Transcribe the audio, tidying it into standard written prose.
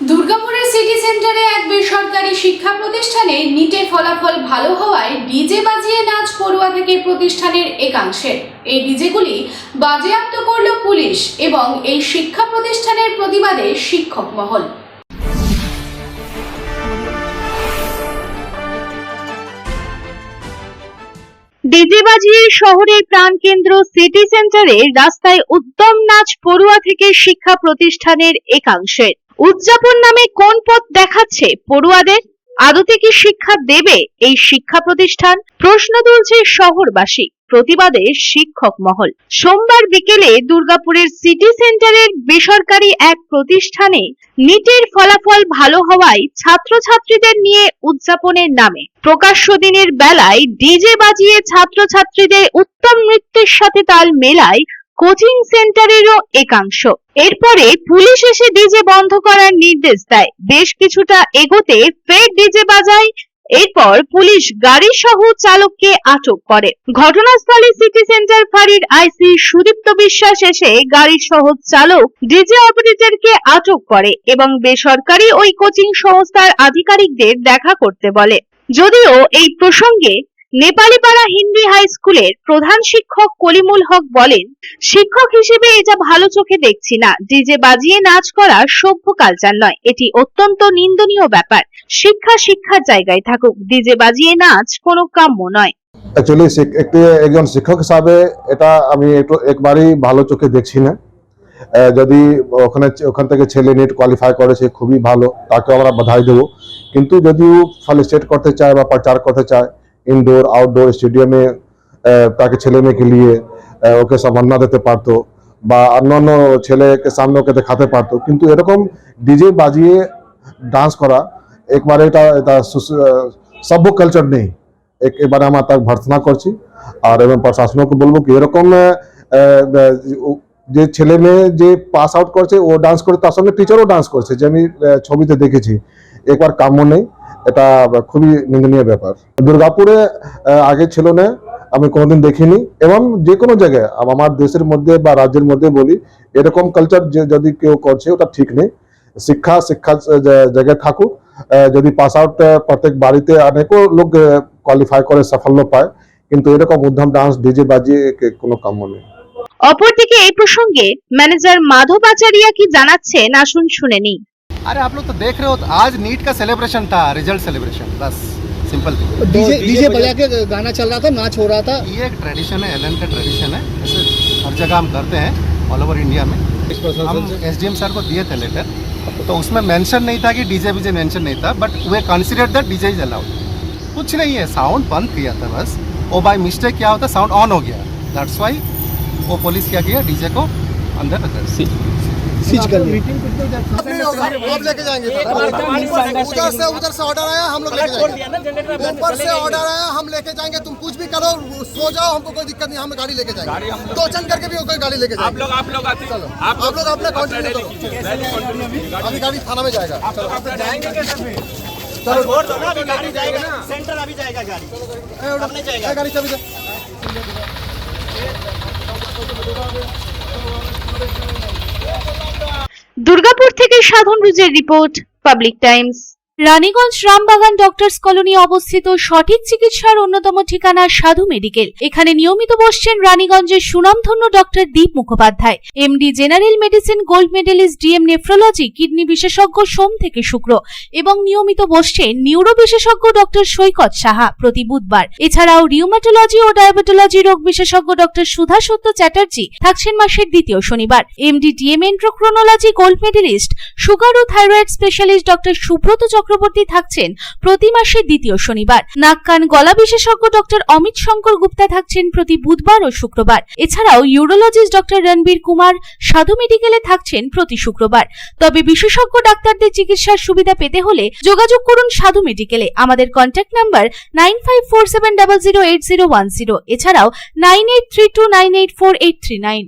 দুর্গাপুরের সিটি সেন্টারে এক বেসরকারি শিক্ষা প্রতিষ্ঠানে নিটের ফলাফল ভালো হওয়ায় ডিজে বাজিয়ে নাচ পড়ুয়া থেকে প্রতিষ্ঠানের একাংশের। এই ডিজেগুলি বাজেয়াপ্ত করল পুলিশ এবং এই শিক্ষা প্রতিষ্ঠানের প্রতিবাদে শিক্ষক মহল। ডিজে বাজিয়ে শহরের প্রাণকেন্দ্র সিটি সেন্টারে রাস্তায় উদ্যম নাচ পড়ুয়া থেকে শিক্ষা প্রতিষ্ঠানের একাংশের। উদযাপন নামে কোন পথ দেখাচ্ছে পড়ুয়াদের? আদতে কি শিক্ষা দেবে এই শিক্ষা প্রতিষ্ঠান? প্রশ্ন তুলছে শহরবাসী, প্রতিবাদে শিক্ষক মহল। সোমবার বিকেলে দুর্গাপুরের সিটি সেন্টারের বেসরকারি এক প্রতিষ্ঠানে নিটের ফলাফল ভালো হওয়ায় ছাত্রছাত্রীদের নিয়ে উদযাপনের নামে প্রকাশ্য দিনের বেলায় ডিজে বাজিয়ে ছাত্রছাত্রীদের উত্তম নৃত্যের সাথে তাল মেলায় কোচিং সেন্টারেরও একাংশ। এরপরে পুলিশ এসে ডিজে বন্ধ করার নির্দেশ দেয়। বেশ কিছুটা এগোতে ফের ডিজে বাজায়। এরপর পুলিশ গাড়ি সহ চালককে আটক করে। ঘটনাস্থলে সিটি সেন্টার ফাঁড়ির আইসি সুদীপ্ত বিশ্বাস এসে গাড়ি সহ চালক ডিজে অপারেটরকে আটক করে এবং বেসরকারি ওই কোচিং সংস্থার আধিকারিকদের দেখা করতে বলে। যদিও এই প্রসঙ্গে নেপালিপাড়া হিন্দি হাই স্কুলের প্রধান শিক্ষক কলিমুল হক বলেন, শিক্ষক হিসেবে এটা ভালো চোখে দেখছি না। ডিজে বাজিয়ে নাচ করা সভ্য কালচার নয়, এটি অত্যন্ত নিন্দনীয় ব্যাপার। শিক্ষা শিক্ষার জায়গায় থাকুক, ডিজে বাজিয়ে নাচ কোনো কাম্য নয়। অ্যাকচুয়ালি একজন শিক্ষক হিসাবে এটা আমি একবারই ভালো চোখে দেখছি না। যদি ওখান থেকে ছেলে নেট কোয়ালিফাই করেছে খুবই ভালো, তাকে আমরা বাধাই দেবো। কিন্তু যদি ফেলিসিটেট করতে চায় বা প্রচার করতে চায় ইনডোর আউটডোর স্টেডিয়ামে তাকে ছেলে মেয়েকে নিয়ে ওকে সম্মাননা দিতে পারতো বা অন্যান্য ছেলেকে সামনে ওকে দেখাতে পারতো। কিন্তু এরকম ডিজে বাজিয়ে ডান্স করা একবারে এটা সভ্য কালচার নেই। এবারে আমরা তাকে ভর্ৎসনা করছি আর এবং প্রশাসনকে বলবো কি এরকম যে ছেলে মেয়ে যে পাস আউট করছে ও ডান্স করে, তার সঙ্গে টিচারও ডান্স করছে, যে আমি ছবিতে দেখেছি। একবার কাম্য নেই, এটা খুবই নিন্দনীয় ব্যাপার। দুর্গাপুরে আগে ছিল না, আমি কোনোদিন দেখিনি এবং যে কোনো জায়গায় আমার দেশের মধ্যে বা রাজ্যের মধ্যে বলি এরকম কালচার যদি কেউ করছে ওটা ঠিক নেই। শিক্ষা জায়গায় থাকুক। যদি পাস আউট প্রত্যেক বাড়িতে অনেকও লোক কোয়ালিফাই করে সাফল্য পায়, কিন্তু এরকম উদ্যম ডান্স ডিজে বাজিয়ে কোনো কাম্য নেই। অপরদিকে এই প্রসঙ্গে ম্যানেজার মাধব আচারিয়া কি জানাচ্ছেন আসুন শুনে নিই। अरे आप लोग तो देख रहे हो, आज नीट का सेलिब्रेशन था, रिजल्ट सेलिब्रेशन, बस सिंपल थिंग। डीजे बजा के गाना चल रहा था, नाच हो रहा था। ये एक ट्रेडिशन है, एलएन का ट्रेडिशन है, ऐसे हर जगह हम करते हैं ऑल ओवर इंडिया में। हम एसडीएम सर को दिए थे लेटर, तो उसमें मेंशन नहीं था कि डीजे बीजे मेंशन नहीं था, but way considered that DJ is allowed. कुछ नहीं है, साउंड बंद किया था बस, वो बाय मिस्टेक क्या होता साउंड ऑन हो गया, दैट्स वाई वो पुलिस क्या किया डीजे को अंदर सीज कर लिया। आप लेके जाएंगे, उधर से ऑर्डर आया, हम लोग लेके जाएंगे। ऊपर से ऑर्डर आया, हम लेके जाएंगे। तुम कुछ भी करो, सो जाओ, हमको कोई दिक्कत नहीं, हम गाड़ी लेके जाएंगे। दो चंद करके भी कोई गाड़ी लेके जाएंगे। आप लोग चलो, आप लोग अपना कंटिन्यू करो। अभी गाड़ी थाना में जाएगा। जाएंगे कैसे फिर? चलो छोड़ दो ना, अभी गाड़ी जाएगा ना, सेंटर अभी जाएगा गाड़ी, अपने जाएगा गाड़ी चल। দুর্গাপুর থেকে সাধন রুজের report, public times. Raniganj Rambagan doctors colony অবস্থিত সঠিক চিকিৎসার অন্যতম ঠিকানা সাধু মেডিকেল। এখানে নিয়মিত বসছেন রানীগঞ্জের সুনামধন্য doctor Deep Mukhopadhyay, MD general medicine, gold medalist, DM nephrology, kidney বিশেষজ্ঞ সোম থেকে শুক্র, এবং নিয়মিত বসছেন নিউরো বিশেষজ্ঞ ডক্টর সৈকত সাহা প্রতি বুধবার। এছাড়াও রিউমাটোলজি ও ডায়াবেটোলজি রোগ বিশেষজ্ঞ ডক্টর সুধা সত্য চ্যাটার্জি থাকছেন মাসের দ্বিতীয় শনিবার। MD DM endocrinology, gold medalist, sugar ও thyroid specialist doctor Subrata Chakraborty থাকছেন প্রতি মাসের দ্বিতীয় শনিবার। নাক কান গলা বিশেষজ্ঞ ডক্টর অমিত শঙ্কর গুপ্তা থাকছেন প্রতি বুধবার ও শুক্রবার। এছাড়াও ইউরোলজিস্ট ডক্টর রণবীর কুমার সাধু মেডিকেলে থাকছেন প্রতি শুক্রবার। তবে বিশেষজ্ঞ ডাক্তারদের চিকিৎসার সুবিধা পেতে হলে যোগাযোগ করুন সাধু মেডিকেলে। আমাদের কন্ট্যাক্ট নাম্বার 9547008010, এছাড়াও 9832984839।